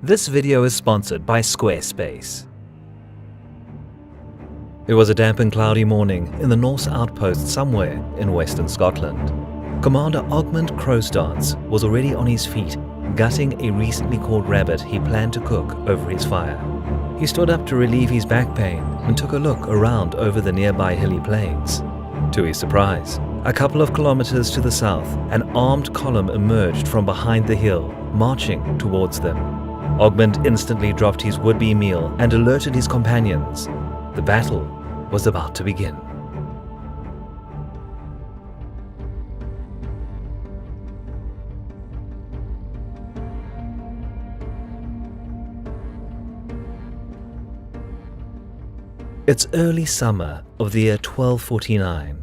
This video is sponsored by Squarespace. It was a damp and cloudy morning in the Norse outpost somewhere in western Scotland. Commander Ogmund Crowstance was already on his feet, gutting a recently caught rabbit he planned to cook over his fire. He stood up to relieve his back pain and took a look around over the nearby hilly plains. To his surprise, a couple of kilometers to the south, an armed column emerged from behind the hill, marching towards them. Ogmund instantly dropped his would-be meal and alerted his companions. The battle was about to begin. It's early summer of the year 1249.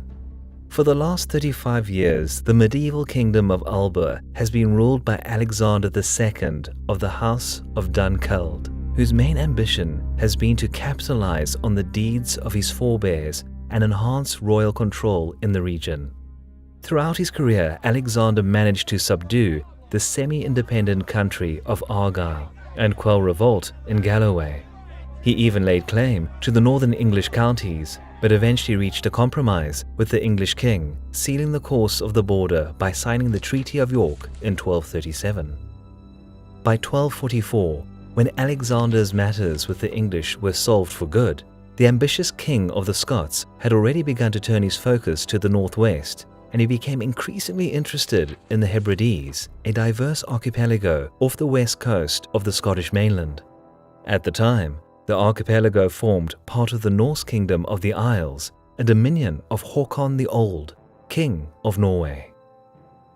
For the last 35 years, the medieval kingdom of Alba has been ruled by Alexander II of the House of Dunkeld, whose main ambition has been to capitalize on the deeds of his forebears and enhance royal control in the region. Throughout his career, Alexander managed to subdue the semi-independent country of Argyll and quell revolt in Galloway. He even laid claim to the northern English counties, but eventually reached a compromise with the English king, sealing the course of the border by signing the Treaty of York in 1237. By 1244, when Alexander's matters with the English were solved for good, the ambitious king of the Scots had already begun to turn his focus to the northwest, and he became increasingly interested in the Hebrides, a diverse archipelago off the west coast of the Scottish mainland. At the time, the archipelago formed part of the Norse kingdom of the Isles, a dominion of Håkon the Old, king of Norway.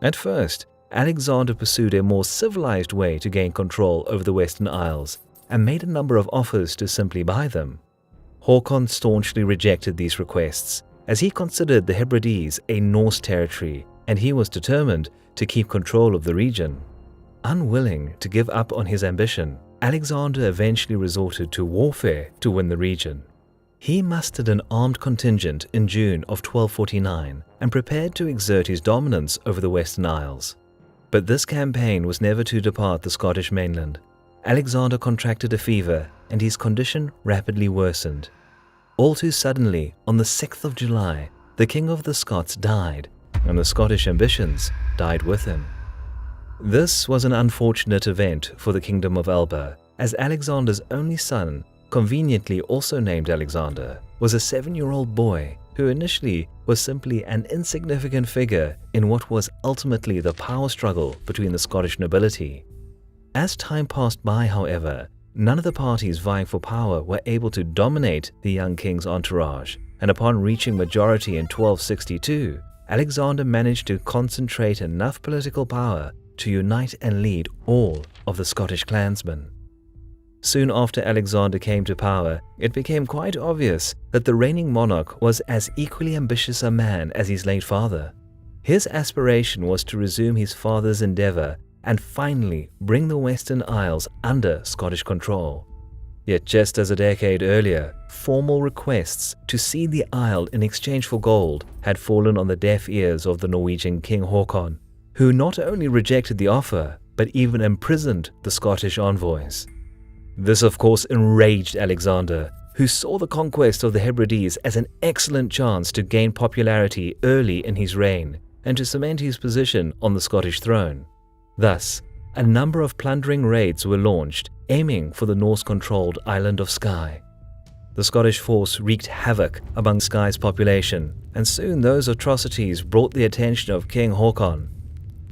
At first, Alexander pursued a more civilized way to gain control over the Western Isles and made a number of offers to simply buy them. Håkon staunchly rejected these requests, as he considered the Hebrides a Norse territory and he was determined to keep control of the region. Unwilling to give up on his ambition, Alexander eventually resorted to warfare to win the region. He mustered an armed contingent in June of 1249 and prepared to exert his dominance over the Western Isles. But this campaign was never to depart the Scottish mainland. Alexander contracted a fever and his condition rapidly worsened. All too suddenly, on the 6th of July, the King of the Scots died, and the Scottish ambitions died with him. This was an unfortunate event for the Kingdom of Alba, as Alexander's only son, conveniently also named Alexander, was a 7-year-old boy who initially was simply an insignificant figure in what was ultimately the power struggle between the Scottish nobility. As time passed by, however, none of the parties vying for power were able to dominate the young king's entourage, and upon reaching majority in 1262, Alexander managed to concentrate enough political power to unite and lead all of the Scottish clansmen. Soon after Alexander came to power, it became quite obvious that the reigning monarch was as equally ambitious a man as his late father. His aspiration was to resume his father's endeavor and finally bring the Western Isles under Scottish control. Yet just as a decade earlier, formal requests to cede the isle in exchange for gold had fallen on the deaf ears of the Norwegian King Håkon, who not only rejected the offer, but even imprisoned the Scottish envoys. This of course enraged Alexander, who saw the conquest of the Hebrides as an excellent chance to gain popularity early in his reign and to cement his position on the Scottish throne. Thus, a number of plundering raids were launched, aiming for the Norse-controlled island of Skye. The Scottish force wreaked havoc among Skye's population, and soon those atrocities brought the attention of King Håkon.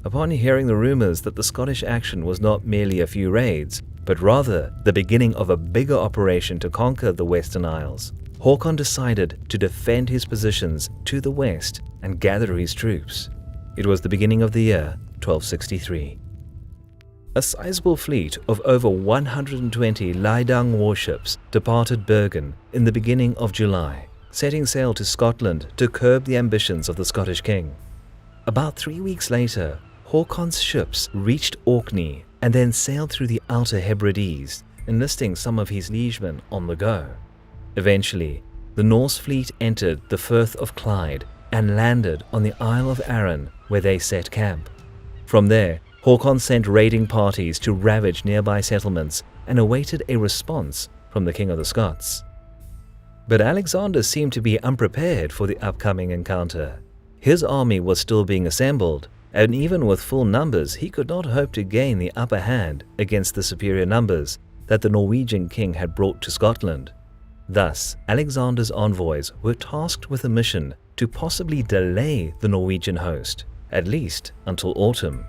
Upon hearing the rumors that the Scottish action was not merely a few raids, but rather the beginning of a bigger operation to conquer the Western Isles, Håkon decided to defend his positions to the west and gather his troops. It was the beginning of the year 1263. A sizable fleet of over 120 Leidang warships departed Bergen in the beginning of July, setting sail to Scotland to curb the ambitions of the Scottish king. About 3 weeks later, Håkon's ships reached Orkney and then sailed through the outer Hebrides, enlisting some of his liegemen on the go. Eventually, the Norse fleet entered the Firth of Clyde and landed on the Isle of Arran, where they set camp. From there, Håkon sent raiding parties to ravage nearby settlements and awaited a response from the King of the Scots. But Alexander seemed to be unprepared for the upcoming encounter. His army was still being assembled, and even with full numbers he could not hope to gain the upper hand against the superior numbers that the Norwegian king had brought to Scotland. Thus, Alexander's envoys were tasked with a mission to possibly delay the Norwegian host, at least until autumn.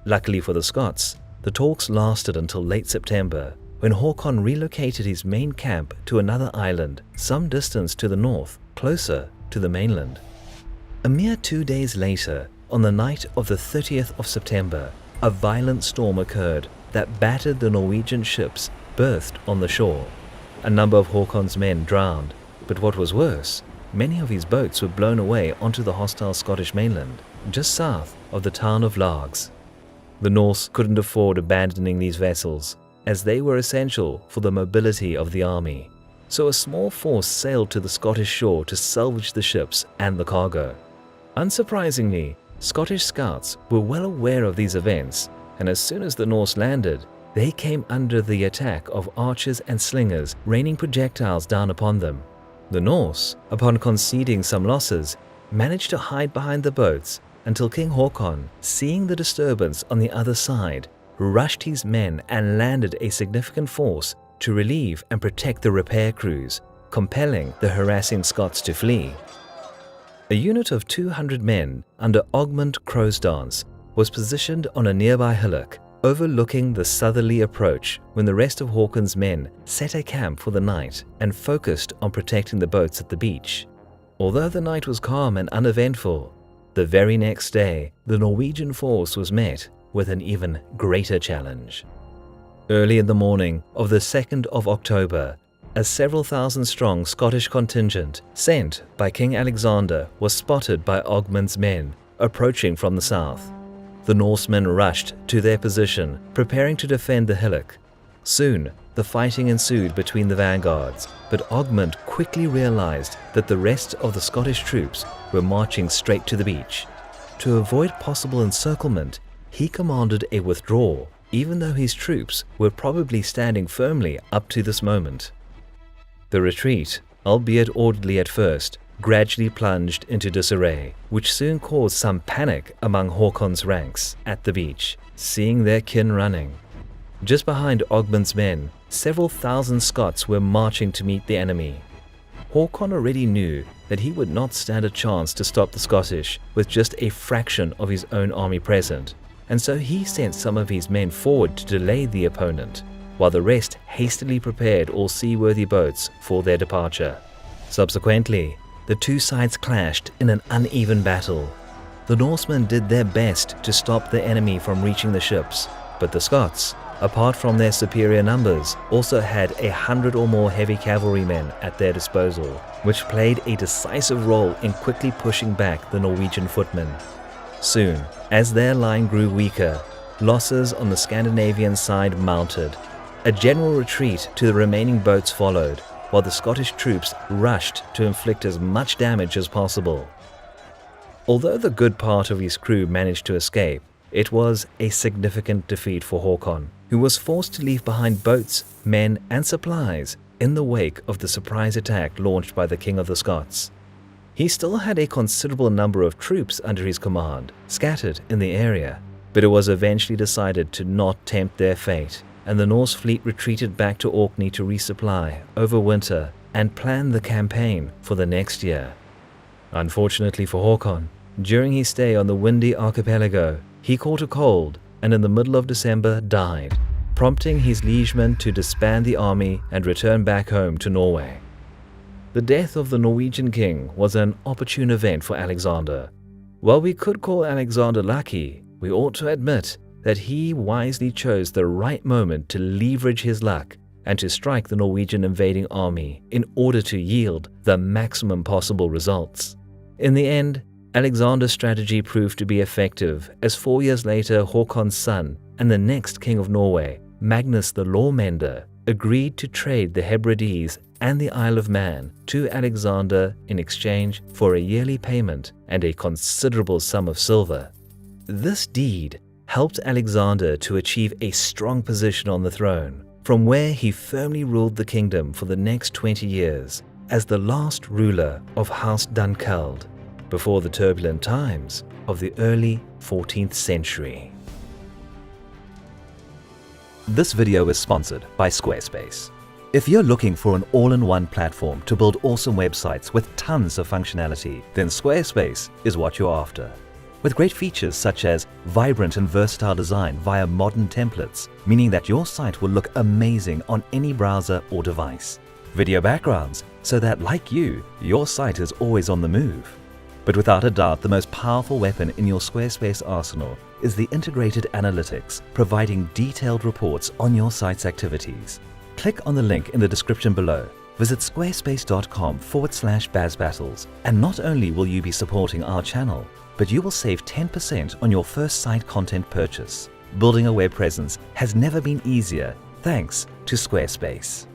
Luckily for the Scots, the talks lasted until late September, when Håkon relocated his main camp to another island some distance to the north, closer to the mainland. A mere 2 days later, on the night of the 30th of September, a violent storm occurred that battered the Norwegian ships berthed on the shore. A number of Håkon's men drowned, but what was worse, many of his boats were blown away onto the hostile Scottish mainland, just south of the town of Largs. The Norse couldn't afford abandoning these vessels, as they were essential for the mobility of the army, so a small force sailed to the Scottish shore to salvage the ships and the cargo. Unsurprisingly, Scottish scouts were well aware of these events, and as soon as the Norse landed, they came under the attack of archers and slingers raining projectiles down upon them. The Norse, upon conceding some losses, managed to hide behind the boats until King Håkon, seeing the disturbance on the other side, rushed his men and landed a significant force to relieve and protect the repair crews, compelling the harassing Scots to flee. A unit of 200 men under Ogmund Croasdance was positioned on a nearby hillock, overlooking the southerly approach when the rest of Håkon's men set a camp for the night and focused on protecting the boats at the beach. Although the night was calm and uneventful, the very next day the Norwegian force was met with an even greater challenge. Early in the morning of the 2nd of October, a several thousand strong Scottish contingent sent by King Alexander was spotted by Ogmund's men approaching from the south. The Norsemen rushed to their position, preparing to defend the hillock. Soon, the fighting ensued between the vanguards, but Ogmund quickly realized that the rest of the Scottish troops were marching straight to the beach. To avoid possible encirclement, he commanded a withdrawal, even though his troops were probably standing firmly up to this moment. The retreat, albeit orderly at first, gradually plunged into disarray, which soon caused some panic among Håkon's ranks at the beach, seeing their kin running. Just behind Ogmund's men, several thousand Scots were marching to meet the enemy. Håkon already knew that he would not stand a chance to stop the Scottish with just a fraction of his own army present, and so he sent some of his men forward to delay the opponent, while the rest hastily prepared all seaworthy boats for their departure. Subsequently, the two sides clashed in an uneven battle. The Norsemen did their best to stop the enemy from reaching the ships, but the Scots, apart from their superior numbers, also had 100 or more heavy cavalrymen at their disposal, which played a decisive role in quickly pushing back the Norwegian footmen. Soon, as their line grew weaker, losses on the Scandinavian side mounted. A general retreat to the remaining boats followed, while the Scottish troops rushed to inflict as much damage as possible. Although the good part of his crew managed to escape, it was a significant defeat for Håkon, who was forced to leave behind boats, men, and supplies in the wake of the surprise attack launched by the King of the Scots. He still had a considerable number of troops under his command, scattered in the area, but it was eventually decided to not tempt their fate, and the Norse fleet retreated back to Orkney to resupply over winter and plan the campaign for the next year. Unfortunately for Håkon, during his stay on the windy archipelago, he caught a cold and in the middle of December died, prompting his liegemen to disband the army and return back home to Norway. The death of the Norwegian king was an opportune event for Alexander. While we could call Alexander lucky, we ought to admit that he wisely chose the right moment to leverage his luck and to strike the Norwegian invading army in order to yield the maximum possible results. In the end, Alexander's strategy proved to be effective, as 4 years later Håkon's son and the next king of Norway, Magnus the Lawmender, agreed to trade the Hebrides and the Isle of Man to Alexander in exchange for a yearly payment and a considerable sum of silver. This deed helped Alexander to achieve a strong position on the throne, from where he firmly ruled the kingdom for the next 20 years as the last ruler of House Dunkeld, before the turbulent times of the early 14th century. This video is sponsored by Squarespace. If you're looking for an all-in-one platform to build awesome websites with tons of functionality, then Squarespace is what you're after. With great features such as vibrant and versatile design via modern templates, meaning that your site will look amazing on any browser or device. Video backgrounds, so that like you, your site is always on the move. But without a doubt, the most powerful weapon in your Squarespace arsenal is the integrated analytics, providing detailed reports on your site's activities. Click on the link in the description below. Visit squarespace.com/BazBattles, and not only will you be supporting our channel, but you will save 10% on your first site content purchase. Building a web presence has never been easier thanks to Squarespace.